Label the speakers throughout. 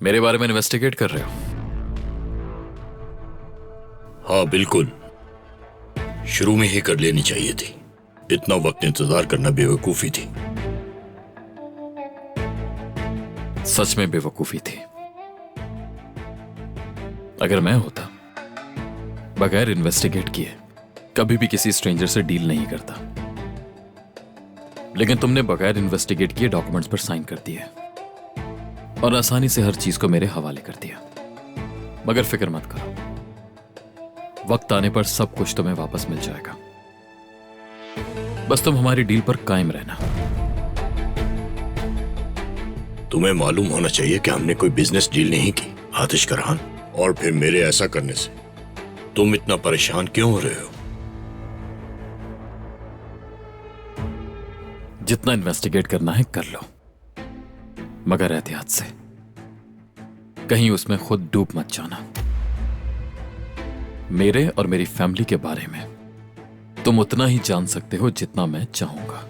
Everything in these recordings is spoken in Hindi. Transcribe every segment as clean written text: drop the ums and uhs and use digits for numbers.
Speaker 1: मेरे बारे में इन्वेस्टिगेट कर रहे हो?
Speaker 2: हाँ बिल्कुल, शुरू में ही कर लेनी चाहिए थी। इतना वक्त इंतजार करना बेवकूफी थी।
Speaker 1: सच में बेवकूफी थी। अगर मैं होता, बगैर इन्वेस्टिगेट किए कभी भी किसी स्ट्रेंजर से डील नहीं करता। लेकिन तुमने बगैर इन्वेस्टिगेट किए डॉक्यूमेंट्स पर साइन कर दिए और आसानी से हर चीज को मेरे हवाले कर दिया। मगर फिक्र मत करो, वक्त आने पर सब कुछ तुम्हें वापस मिल जाएगा। बस तुम हमारी डील पर कायम रहना।
Speaker 2: तुम्हें मालूम होना चाहिए कि हमने कोई बिजनेस डील नहीं की, आतिश करहान। और फिर मेरे ऐसा करने से तुम इतना परेशान क्यों हो रहे हो?
Speaker 1: जितना इन्वेस्टिगेट करना है कर लो, मगर एहतियात से। कहीं उसमें खुद डूब मत जाना। मेरे और मेरी फैमिली के बारे में तुम उतना ही जान सकते हो जितना मैं चाहूंगा।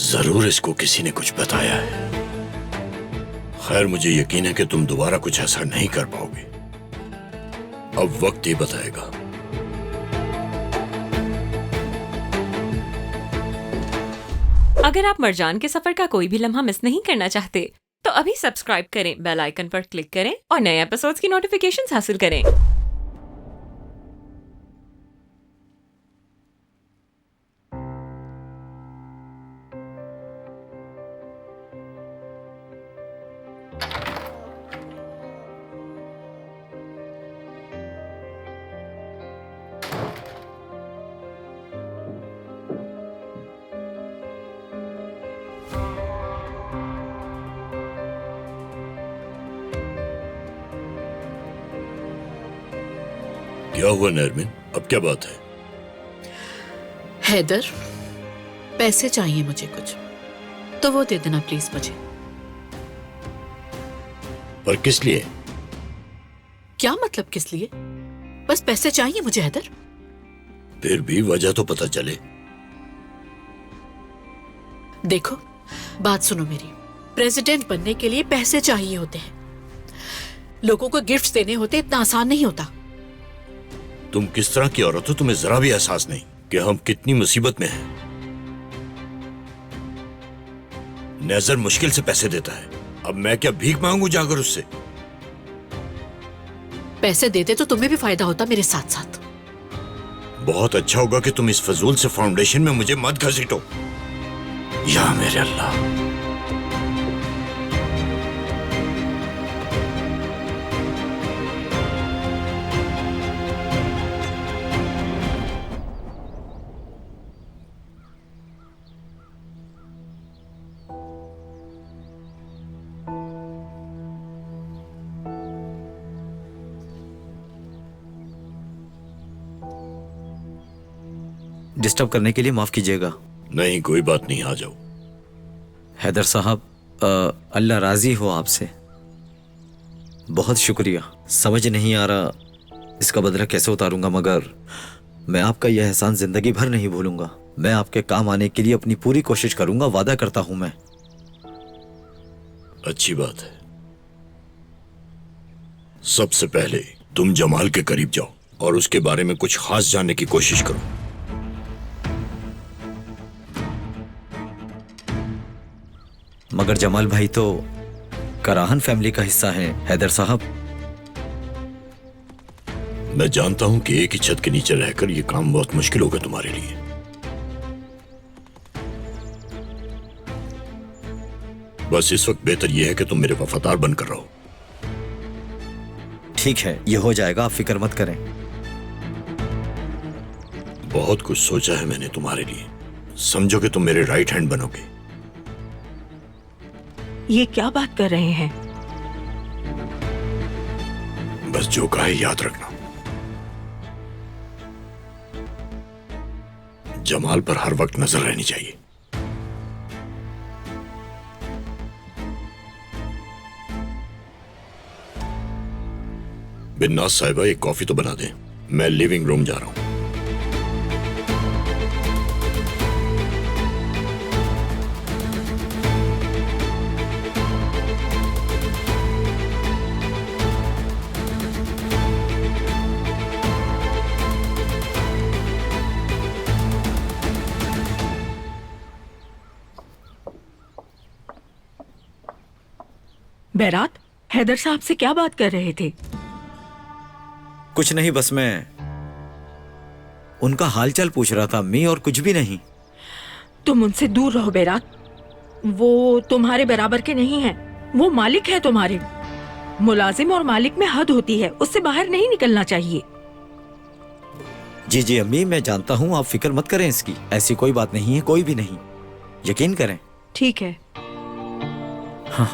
Speaker 2: जरूर इसको किसी ने कुछ बताया है। खैर, मुझे यकीन है कि तुम दोबारा कुछ ऐसा नहीं कर पाओगे। अब वक्त ही बताएगा।
Speaker 3: अगर आप मरजान के सफर का कोई भी लम्हा मिस नहीं करना चाहते तो अभी सब्सक्राइब करें, बेल आइकन पर क्लिक करें और नए एपिसोड्स की नोटिफिकेशंस हासिल करें।
Speaker 2: क्या हुआ नरमिन, अब क्या बात है?
Speaker 4: हैदर, पैसे चाहिए मुझे कुछ, तो वो दे देना प्लीज मुझे।
Speaker 2: पर किस लिए?
Speaker 4: क्या मतलब किस लिए? बस पैसे चाहिए मुझे हैदर।
Speaker 2: फिर भी वजह तो पता चले।
Speaker 4: देखो, बात सुनो मेरी। प्रेसिडेंट बनने के लिए पैसे चाहिए होते हैं। लोगों को गिफ्ट्स देने होते, इतना आसान नहीं होता।
Speaker 2: तुम किस तरह की औरत हो, तुम्हें जरा भी एहसास नहीं कि हम कितनी मुसीबत में हैं। नेजर मुश्किल से पैसे देता है, अब मैं क्या भीख मांगू जाकर उससे?
Speaker 4: पैसे देते तो तुम्हें भी फायदा होता मेरे साथ साथ।
Speaker 2: बहुत अच्छा होगा कि तुम इस फजूल से फाउंडेशन में मुझे मत घसीटो। या मेरे अल्लाह।
Speaker 5: डिस्टर्ब करने के लिए माफ कीजिएगा।
Speaker 2: नहीं, कोई बात नहीं, आ जाओ।
Speaker 5: हैदर साहब, अल्लाह राजी हो आपसे। बहुत शुक्रिया। समझ नहीं आ रहा इसका बदला कैसे उतारूंगा, मगर मैं आपका यह एहसान जिंदगी भर नहीं भूलूंगा। मैं आपके काम आने के लिए अपनी पूरी कोशिश करूंगा, वादा करता हूं मैं।
Speaker 2: अच्छी बात है। सबसे पहले तुम जमाल के करीब जाओ और उसके बारे में कुछ खास जानने की कोशिश करो।
Speaker 5: मगर जमाल भाई तो कराहन फैमिली का हिस्सा है हैदर साहब।
Speaker 2: मैं जानता हूं कि एक ही छत के नीचे रहकर यह काम बहुत मुश्किल होगा तुम्हारे लिए। बस इस वक्त बेहतर यह है कि तुम मेरे वफादार बनकर रहो।
Speaker 5: ठीक है, यह हो जाएगा, आप फिक्र मत करें।
Speaker 2: बहुत कुछ सोचा है मैंने तुम्हारे लिए। समझो कि तुम मेरे राइट हैंड बनोगे।
Speaker 3: ये क्या बात कर रहे हैं?
Speaker 2: बस जो कहा है याद रखना। जमाल पर हर वक्त नजर रहनी चाहिए। बिन्नास साहिबा, एक कॉफी तो बना दें। मैं लिविंग रूम जा रहा हूं।
Speaker 6: बैरात, हैदर साहब से क्या बात कर रहे थे?
Speaker 5: कुछ नहीं, बस मैं उनका हालचाल पूछ रहा था मी, और कुछ भी नहीं।
Speaker 6: तुम उनसे दूर रहो बैरात। वो तुम्हारे बराबर के नहीं हैं। वो मालिक है तुम्हारे। मुलाजिम और मालिक में हद होती है, उससे बाहर नहीं निकलना चाहिए।
Speaker 5: जी जी अम्मी, मैं जानता हूँ, आप फिक्र मत करें इसकी। ऐसी कोई बात नहीं है, कोई भी नहीं। यकीन करें।
Speaker 6: ठीक है।
Speaker 5: हाँ।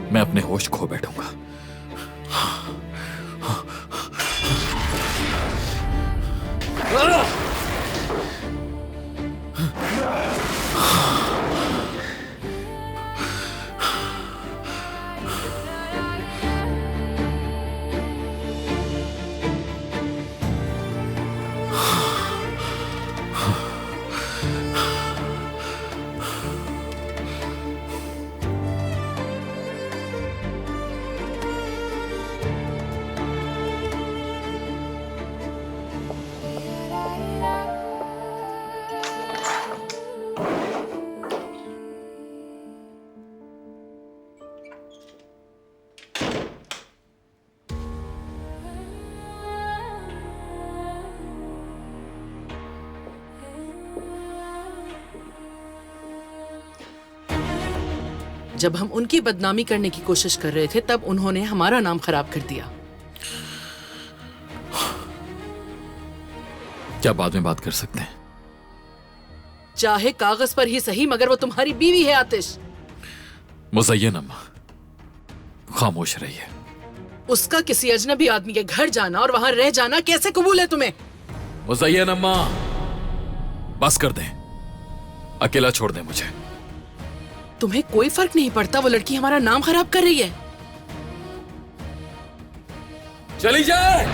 Speaker 1: मैं अपने होश खो बैठूंगा।
Speaker 4: जब हम उनकी बदनामी करने की कोशिश कर रहे थे तब उन्होंने हमारा नाम खराब कर दिया।
Speaker 1: क्या बाद में बात कर सकते हैं?
Speaker 4: चाहे कागज पर ही सही, मगर वो तुम्हारी बीवी है आतिश।
Speaker 1: मुज़य्यन अम्मा, खामोश रहिए।
Speaker 4: उसका किसी अजनबी आदमी के घर जाना और वहां रह जाना कैसे कबूल है तुम्हें?
Speaker 1: मुज़य्यन अम्मा, बस कर दें, अकेला छोड़ दें मुझे।
Speaker 4: तुम्हें कोई फर्क नहीं पड़ता? वो लड़की हमारा नाम खराब कर रही है।
Speaker 1: चली जाए।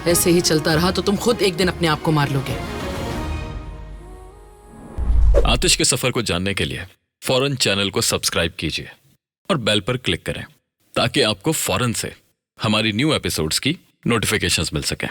Speaker 4: ऐसे ही चलता रहा तो तुम खुद एक दिन अपने आप को मार लोगे।
Speaker 1: आतिश के सफर को जानने के लिए फौरन चैनल को सब्सक्राइब कीजिए और बेल पर क्लिक करें ताकि आपको फौरन से हमारी न्यू एपिसोड्स की नोटिफिकेशंस मिल सके।